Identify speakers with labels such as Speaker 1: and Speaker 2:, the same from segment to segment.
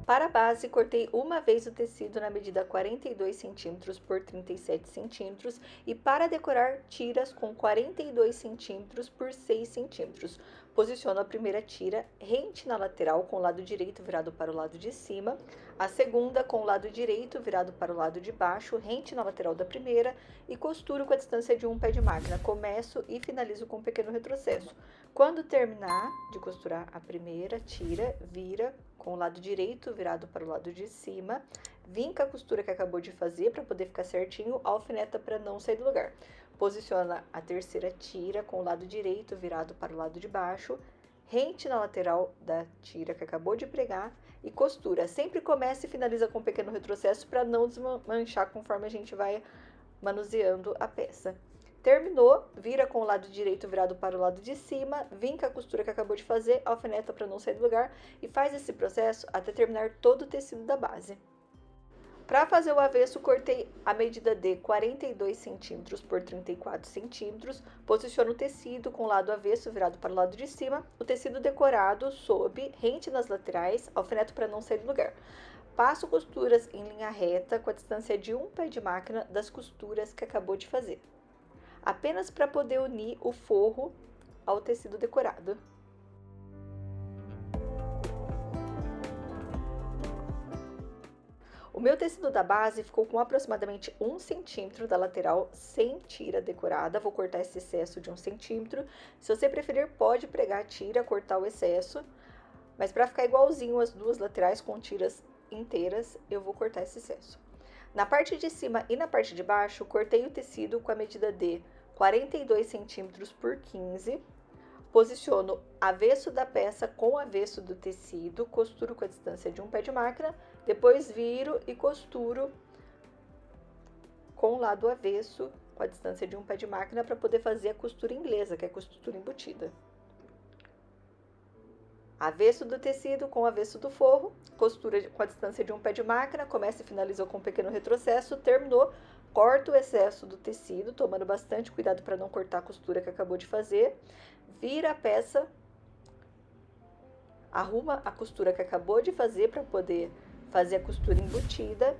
Speaker 1: Para a base, cortei uma vez o tecido na medida 42 centímetros por 37 centímetros e para decorar, tiras com 42 centímetros por 6 centímetros. Posiciono a primeira tira rente na lateral com o lado direito virado para o lado de cima, a segunda com o lado direito virado para o lado de baixo, rente na lateral da primeira e costuro com a distância de um pé de máquina. Começo e finalizo com um pequeno retrocesso. Quando terminar de costurar a primeira, tira, vira com o lado direito virado para o lado de cima, vinca a costura que acabou de fazer para poder ficar certinho, alfineta para não sair do lugar. Posiciona a terceira tira com o lado direito virado para o lado de baixo, rente na lateral da tira que acabou de pregar e costura. Sempre começa e finaliza com um pequeno retrocesso para não desmanchar conforme a gente vai manuseando a peça. Terminou, vira com o lado direito virado para o lado de cima, vinca a costura que acabou de fazer, alfineta para não sair do lugar e faz esse processo até terminar todo o tecido da base. Para fazer o avesso, cortei a medida de 42 centímetros por 34 centímetros, posiciono o tecido com o lado avesso virado para o lado de cima, o tecido decorado sob, rente nas laterais, alfineto para não sair do lugar. Passo costuras em linha reta com a distância de um pé de máquina das costuras que acabou de fazer, apenas para poder unir o forro ao tecido decorado. O meu tecido da base ficou com aproximadamente 1 centímetro da lateral sem tira decorada. Vou cortar esse excesso de 1 centímetro. Se você preferir, pode pregar a tira, cortar o excesso. Mas para ficar igualzinho as duas laterais com tiras inteiras, eu vou cortar esse excesso. Na parte de cima e na parte de baixo, cortei o tecido com a medida de 42 centímetros por 15. Posiciono avesso da peça com avesso do tecido, costuro com a distância de um pé de máquina, depois viro e costuro com o lado avesso com a distância de um pé de máquina para poder fazer a costura inglesa, que é a costura embutida. Avesso do tecido com avesso do forro, costura com a distância de um pé de máquina, começa e finalizou com um pequeno retrocesso, terminou, corto o excesso do tecido, tomando bastante cuidado para não cortar a costura que acabou de fazer, vira a peça, arruma a costura que acabou de fazer para poder fazer a costura embutida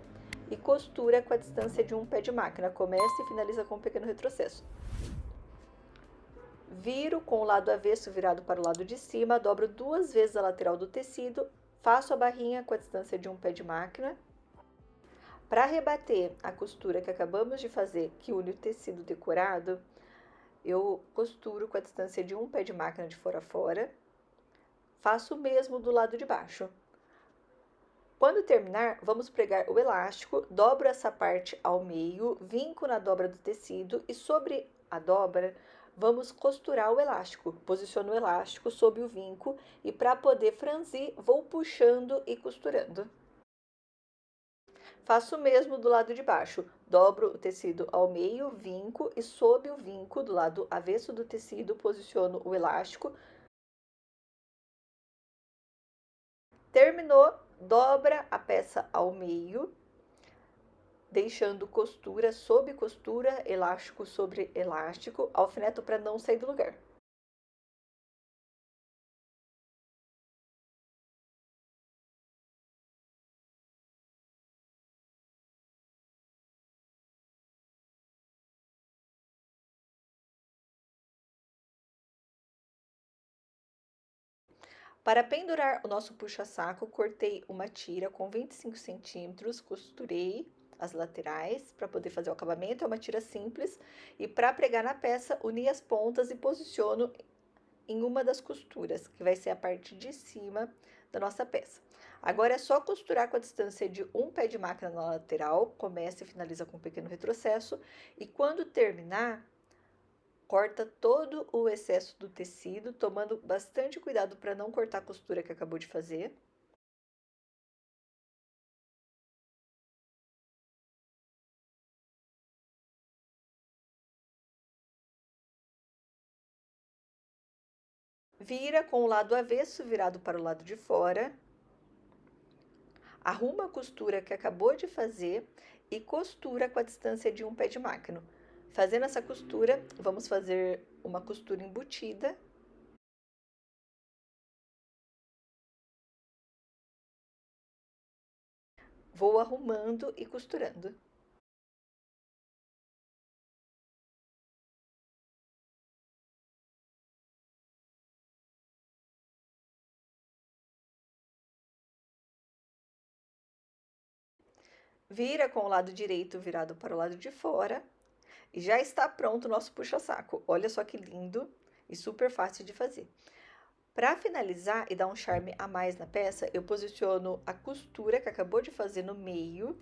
Speaker 1: e costura com a distância de um pé de máquina, começa e finaliza com um pequeno retrocesso. Viro com o lado avesso virado para o lado de cima, dobro 2 vezes a lateral do tecido, faço a barrinha com a distância de um pé de máquina. Para rebater a costura que acabamos de fazer, que une o tecido decorado, eu costuro com a distância de um pé de máquina de fora a fora. Faço o mesmo do lado de baixo. Quando terminar, vamos pregar o elástico, dobro essa parte ao meio, vinco na dobra do tecido e sobre a dobra vamos costurar o elástico. Posiciono o elástico sob o vinco e para poder franzir, vou puxando e costurando. Faço o mesmo do lado de baixo, dobro o tecido ao meio, vinco e sob o vinco do lado avesso do tecido posiciono o elástico. Terminou, dobra a peça ao meio, deixando costura sobre costura, elástico sobre elástico, alfineto para não sair do lugar. Para pendurar o nosso puxa-saco, cortei uma tira com 25 centímetros, costurei as laterais para poder fazer o acabamento, é uma tira simples, e para pregar na peça, uni as pontas e posiciono em uma das costuras, que vai ser a parte de cima da nossa peça. Agora é só costurar com a distância de um pé de máquina na lateral, começa e finaliza com um pequeno retrocesso, e quando terminar, corta todo o excesso do tecido, tomando bastante cuidado para não cortar a costura que acabou de fazer. Vira com o lado avesso virado para o lado de fora. Arruma a costura que acabou de fazer e costura com a distância de um pé de máquina. Fazendo essa costura, vamos fazer uma costura embutida. Vou arrumando e costurando. Vira com o lado direito virado para o lado de fora. E já está pronto o nosso puxa-saco. Olha só que lindo e super fácil de fazer. Para finalizar e dar um charme a mais na peça, eu posiciono a costura que acabou de fazer no meio,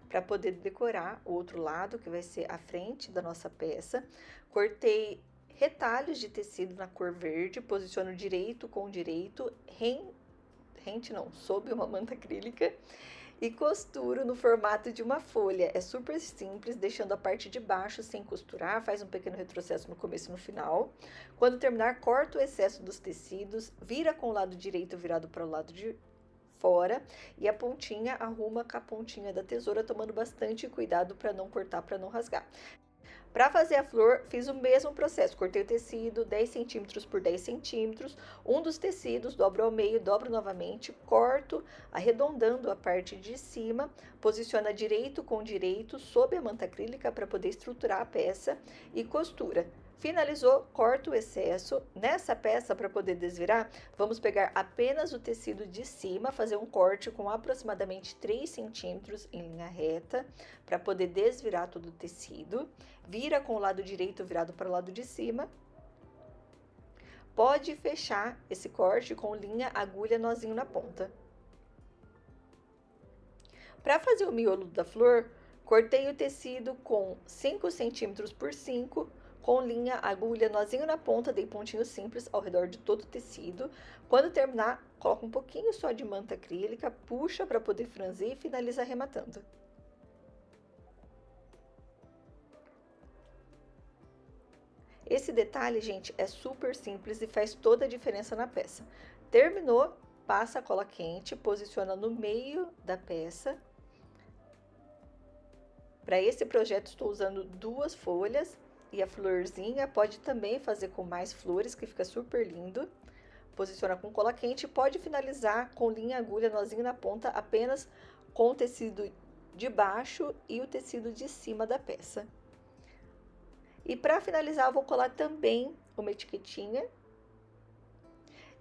Speaker 1: para poder decorar o outro lado, que vai ser a frente da nossa peça. Cortei retalhos de tecido na cor verde, posiciono direito com direito, rente não, sob uma manta acrílica, e costuro no formato de uma folha. É super simples, deixando a parte de baixo sem costurar, faz um pequeno retrocesso no começo e no final. Quando terminar, corta o excesso dos tecidos, vira com o lado direito virado para o lado de fora e a pontinha arruma com a pontinha da tesoura, tomando bastante cuidado para não cortar, para não rasgar. Para fazer a flor, fiz o mesmo processo. Cortei o tecido 10 centímetros por 10 centímetros. Um dos tecidos, dobro ao meio, dobro novamente, corto, arredondando a parte de cima, posiciona direito com direito sob a manta acrílica para poder estruturar a peça e costura. Finalizou, corta o excesso. Nessa peça, para poder desvirar, vamos pegar apenas o tecido de cima, fazer um corte com aproximadamente 3 centímetros em linha reta, para poder desvirar todo o tecido. Vira com o lado direito virado para o lado de cima. Pode fechar esse corte com linha, agulha, nozinho na ponta. Para fazer o miolo da flor, cortei o tecido com 5 centímetros por 5, com linha, agulha, nozinho na ponta, dei pontinhos simples ao redor de todo o tecido. Quando terminar, coloca um pouquinho só de manta acrílica, puxa para poder franzir e finaliza arrematando. Esse detalhe, gente, é super simples e faz toda a diferença na peça. Terminou, passa a cola quente, posiciona no meio da peça. Para esse projeto estou usando 2 folhas e a florzinha pode também fazer com mais flores, que fica super lindo. Posiciona com cola quente, pode finalizar com linha, agulha, nozinho na ponta, apenas com o tecido de baixo e o tecido de cima da peça. E para finalizar, eu vou colar também uma etiquetinha.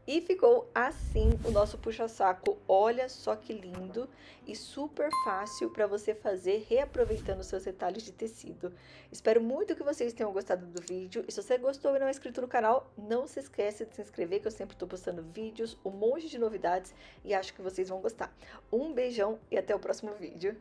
Speaker 1: E ficou assim o nosso puxa-saco. Olha só que lindo e super fácil para você fazer reaproveitando seus retalhos de tecido. Espero muito que vocês tenham gostado do vídeo. E se você gostou e não é inscrito no canal, não se esquece de se inscrever, que eu sempre estou postando vídeos, um monte de novidades e acho que vocês vão gostar. Um beijão e até o próximo vídeo.